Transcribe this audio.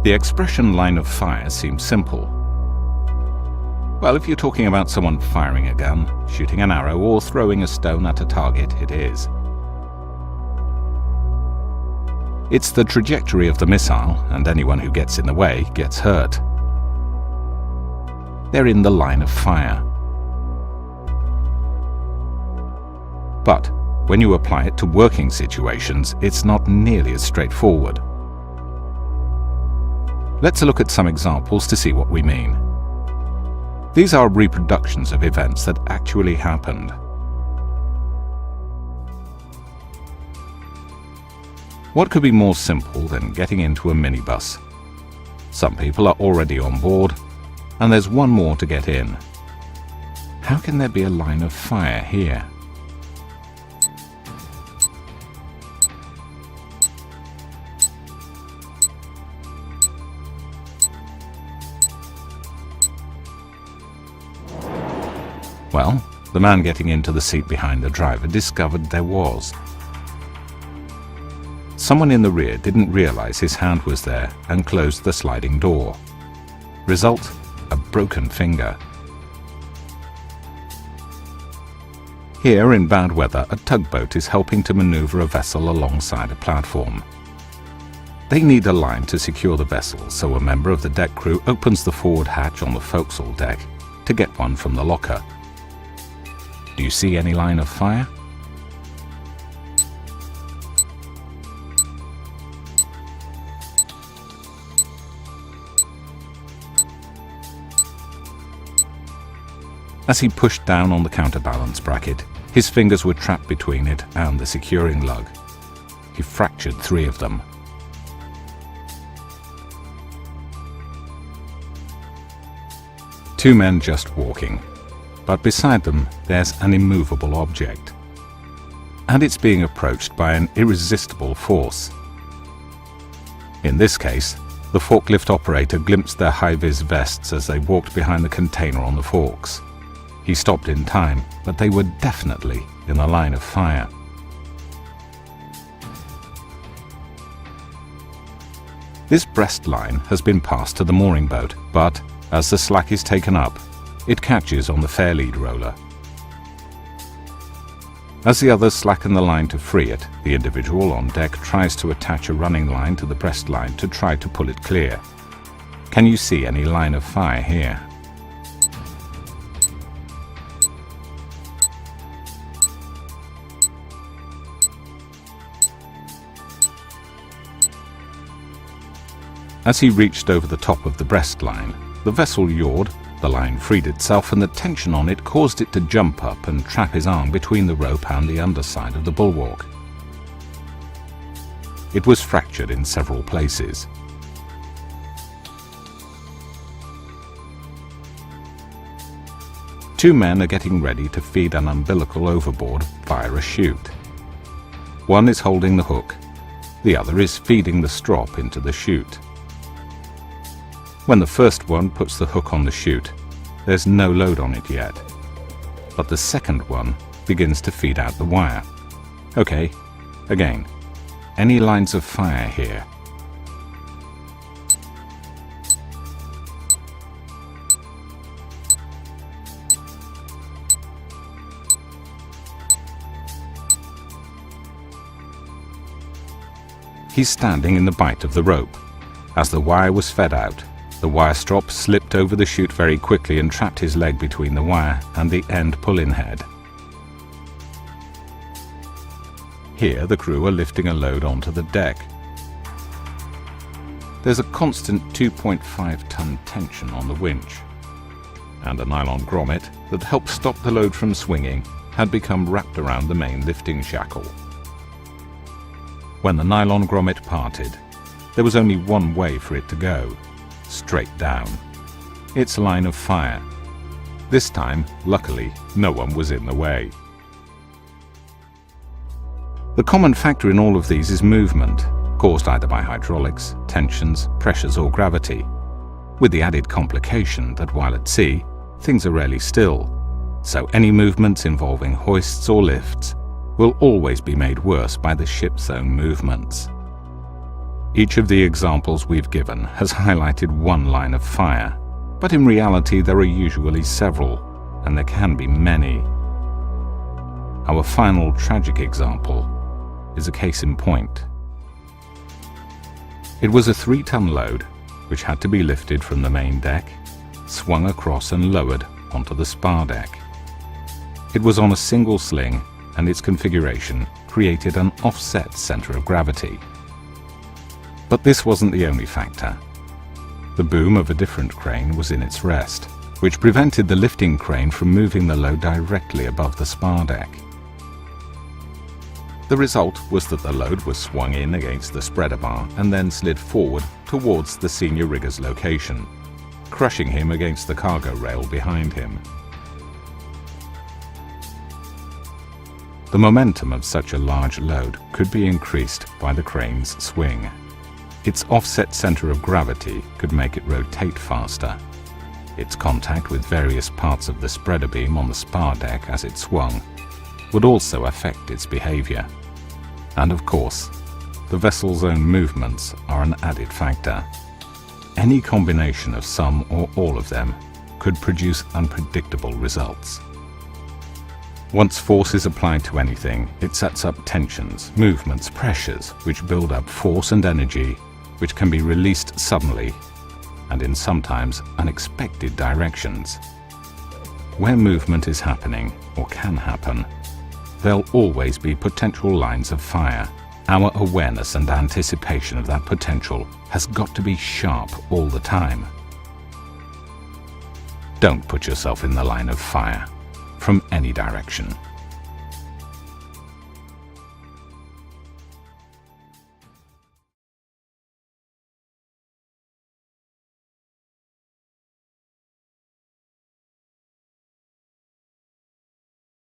The expression line of fire seems simple. Well, if you're talking about someone firing a gun, shooting an arrow, or throwing a stone at a target, it is. It's the trajectory of the missile, and anyone who gets in the way gets hurt. They're in the line of fire. But when you apply it to working situations, it's not nearly as straightforward. Let's look at some examples to see what we mean. These are reproductions of events that actually happened. What could be more simple than getting into a minibus? Some people are already on board, and there's one more to get in. How can there be a line of fire here? Well, the man getting into the seat behind the driver discovered there was. Someone in the rear didn't realize his hand was there and closed the sliding door. Result, a broken finger. Here in bad weather, a tugboat is helping to maneuver a vessel alongside a platform. They need a line to secure the vessel, so a member of the deck crew opens the forward hatch on the forecastle deck to get one from the locker. Do you see any line of fire? As he pushed down on the counterbalance bracket, his fingers were trapped between it and the securing lug. He fractured 3 of them. Two men just walking, but beside them there's an immovable object. And it's being approached by an irresistible force. In this case, the forklift operator glimpsed their high-vis vests as they walked behind the container on the forks. He stopped in time, but they were definitely in the line of fire. This breast line has been passed to the mooring boat, but as the slack is taken up, it catches on the fairlead roller. As the others slacken the line to free it, the individual on deck tries to attach a running line to the breast line to try to pull it clear. Can you see any line of fire here? As he reached over the top of the breast line, the vessel yawed, the line freed itself, and the tension on it caused it to jump up and trap his arm between the rope and the underside of the bulwark. It was fractured in several places. Two men are getting ready to feed an umbilical overboard via a chute. One is holding the hook, the other is feeding the strop into the chute. When the first one puts the hook on the chute, there's no load on it yet. But the second one begins to feed out the wire. Okay, again, any lines of fire here? He's standing in the bight of the rope. As the wire was fed out, the wire strop slipped over the chute very quickly and trapped his leg between the wire and the end pull-in head. Here the crew are lifting a load onto the deck. There's a constant 2.5-ton tension on the winch, and a nylon grommet that helped stop the load from swinging had become wrapped around the main lifting shackle. When the nylon grommet parted, there was only one way for it to go: straight down. It's a line of fire. This time, luckily, no one was in the way. The common factor in all of these is movement, caused either by hydraulics, tensions, pressures or gravity, with the added complication that while at sea, things are rarely still, so any movements involving hoists or lifts will always be made worse by the ship's own movements. Each of the examples we've given has highlighted one line of fire, but in reality there are usually several, and there can be many. Our final tragic example is a case in point. It was a 3-ton load which had to be lifted from the main deck, swung across and lowered onto the spar deck. It was on a single sling, and its configuration created an offset center of gravity. But this wasn't the only factor. The boom of a different crane was in its rest, which prevented the lifting crane from moving the load directly above the spar deck. The result was that the load was swung in against the spreader bar and then slid forward towards the senior rigger's location, crushing him against the cargo rail behind him. The momentum of such a large load could be increased by the crane's swing. Its offset center of gravity could make it rotate faster. Its contact with various parts of the spreader beam on the spar deck as it swung would also affect its behavior. And of course, the vessel's own movements are an added factor. Any combination of some or all of them could produce unpredictable results. Once force is applied to anything, it sets up tensions, movements, pressures, which build up force and energy, which can be released suddenly and in sometimes unexpected directions. Where movement is happening, or can happen, there'll always be potential lines of fire. Our awareness and anticipation of that potential has got to be sharp all the time. Don't put yourself in the line of fire from any direction.